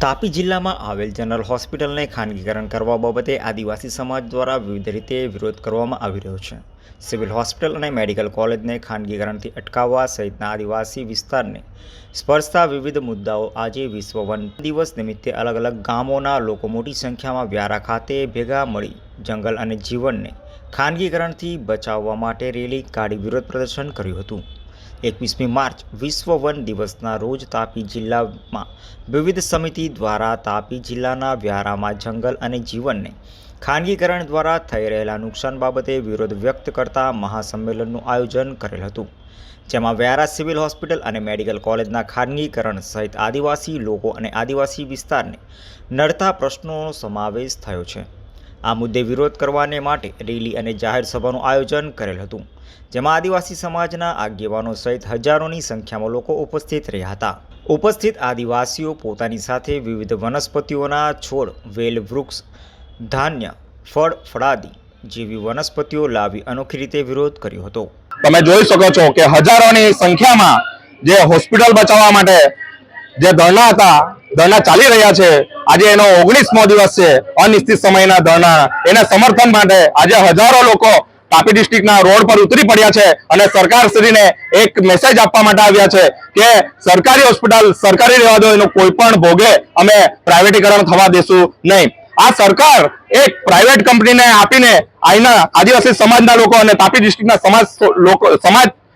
તાપી જિલ્લામાં આવેલ જનરલ હોસ્પિટલને ખાનગીકરણ કરવા બાબતે આદિવાસી સમાજ દ્વારા વિવિધ રીતે વિરોધ કરવામાં આવી રહ્યો છે। સિવિલ હોસ્પિટલ અને મેડિકલ કોલેજને ખાનગીકરણથી અટકાવવા સહિતના આદિવાસી વિસ્તારને સ્પર્શતા વિવિધ મુદ્દાઓ આજે વિશ્વ વન દિવસ નિમિત્તે અલગ અલગ ગામોના લોકો મોટી સંખ્યામાં વ્યારા ખાતે ભેગા મળી જંગલ અને જીવનને ખાનગીકરણથી બચાવવા માટે રેલી કાઢી વિરોધ પ્રદર્શન કર્યું હતું। 21મી માર્ચ વિશ્વ વન દિવસના રોજ તાપી જિલ્લામાં વિવિધ સમિતિ દ્વારા તાપી જિલ્લાના વ્યારામાં જંગલ અને જીવનને ખાનગીકરણ દ્વારા થઈ રહેલા નુકસાન બાબતે વિરોધ વ્યક્ત કરતા મહાસંમેલનનું આયોજન કરેલ હતું, જેમાં વ્યારા સિવિલ હોસ્પિટલ અને મેડિકલ કોલેજના ખાનગીકરણ સહિત આદિવાસી લોકો અને આદિવાસી વિસ્તારને નડતા પ્રશ્નોનો સમાવેશ થયો છે। આ મુદ્દે વિરોધ કરવાને માટે રેલી અને જાહેર સભાનું આયોજન કરેલ હતું, જેમાં આદિવાસી સમાજના આગેવાનો સહિત હજારોની સંખ્યામાં લોકો ઉપસ્થિત રહ્યા હતા। ઉપસ્થિત આદિવાસીઓ પોતાની સાથે વિવિધ વનસ્પતિઓના છોડ, વેલ વૃક્ષ, ધાન્ય, ફળ ફળાદી જેવી વનસ્પતિઓ લાવી અનોખી રીતે વિરોધ કર્યો હતો। તમે જોઈ શકો છો કે હજારોની સંખ્યામાં જે હોસ્પિટલ બચાવવા માટે જે ધરણા હતા, ધરણા ચાલી રહ્યા છે। આજે એનો 19મો દિવસ છે અનિશ્ચિત સમયના ધરણા। એના સમર્થન માટે આજે હજારો લોકો તાપી ડિસ્ટ્રિક્ટના રોડ પર ઉતરી પડ્યા છે અને સરકારશ્રીને એક મેસેજ આપવા માટે આવ્યા છે કે સરકારી હોસ્પિટલ સરકારી રહેવા દો, એનું કોઈ પણ ભોગે અમે પ્રાઇવેટીકરણ થવા દેશું નહીં। આ સરકાર એક પ્રાઇવેટ કંપનીને આપીને અહીંના આદિવાસી સમાજના લોકો અને તાપી ડિસ્ટ્રિક્ટના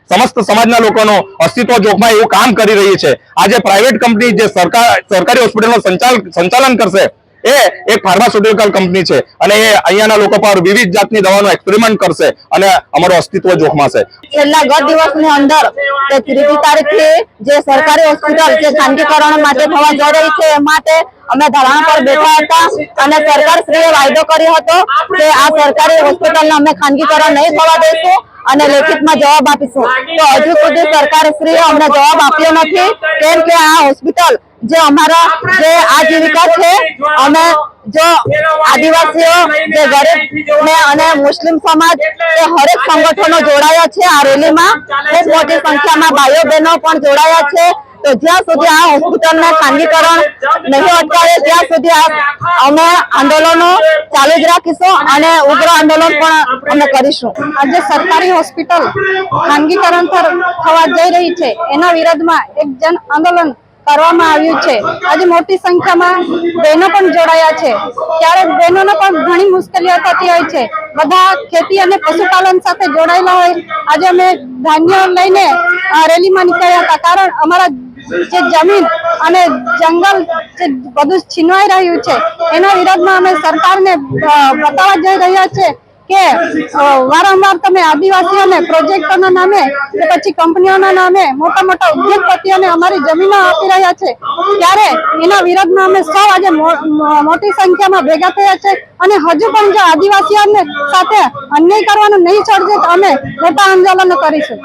સમસ્ત સમાજના લોકોનું અસ્તિત્વ જોખમાય એવું કામ કરી રહી છે। આજે પ્રાઇવેટ કંપની જે સરકારી હોસ્પિટલનું સંચાલન કરશે એ એક ફાર્માસ્યુટિકલ કંપની છે અને એ અહીંયાના લોકો પર વિવિધ જાતની દવાનો એક્સપેરિમેન્ટ કરશે અને અમારું અસ્તિત્વ જોખમાશે। છેલ્લા ગત દિવસની અંદર 3જી તારીખથી જે સરકારી હોસ્પિટલ જે ખાનગીકરણ માટે થવા જઈ રહી છે એ માટે અમે ધરણા પર બેઠા હતા અને સરકારશ્રીએ વાયદો કર્યો હતો કે આ સરકારી હોસ્પિટલને અમે ખાનગીકરણ નહીં થવા દઈશું અને લેખિતમાં જવાબ આપીશું। તો હજુ સુધી સરકારશ્રીએ અમને જવાબ આપ્યો નથી, કેમ કે આ હોસ્પિટલ જે અમારા જે આજીવિકા છે, અમે જો આદિવાસીઓ જે ગરીબ ને અને મુસ્લિમ સમાજ એ હરેક સંગઠનો જોડાયા છે આ રેલીમાં। ખૂબ મોટી સંખ્યામાં ભાઈઓ બહેનો પણ જોડાયા છે। તો જ્યાં સુધી આ હોસ્પિટલને ખાનગીકરણ નહીં અટકાવે ત્યાં સુધી અમે આંદોલનો ચાલુ જ રાખીશું અને ઉગ્ર આંદોલન પણ અમે કરીશું। આજે સરકારી હોસ્પિટલ ખાનગીકરણ થવા જઈ રહી છે એના વિરોધમાં એક જન આંદોલન કરવામાં આવ્યું છે। આજે મોટી સંખ્યામાં બહેનો પણ જોડાયા છે। ક્યારેક બહેનોને પણ ઘણી મુશ્કેલીઓ થતી હોય છે, બધા ખેતી અને પશુપાલન સાથે જોડાયેલા હોય। આજે અમે ધાન્ય લઈને રેલીમાં નીકળ્યા હતા, કારણ અમારા જે જમીન અને જંગલ જે બધું છીનવાઈ રહ્યું છે એના વિરોધમાં અમે સરકારને બતાવવા જઈ રહ્યા છે કે વારંવાર તમે આદિવાસીઓને પ્રોજેક્ટોના નામે કે પછી કંપનીઓના નામે મોટા મોટા ઉદ્યોગપતિઓને અમારી જમીનો આપી રહ્યા છે, ત્યારે એના વિરોધમાં અમે સૌ આજે મોટી સંખ્યામાં ભેગા થયા છે અને હજુ પણ જો આદિવાસીઓને સાથે અન્યાય કરવાનું નહીં છોડશે તો અમે મોટા આંદોલનો કરીશું।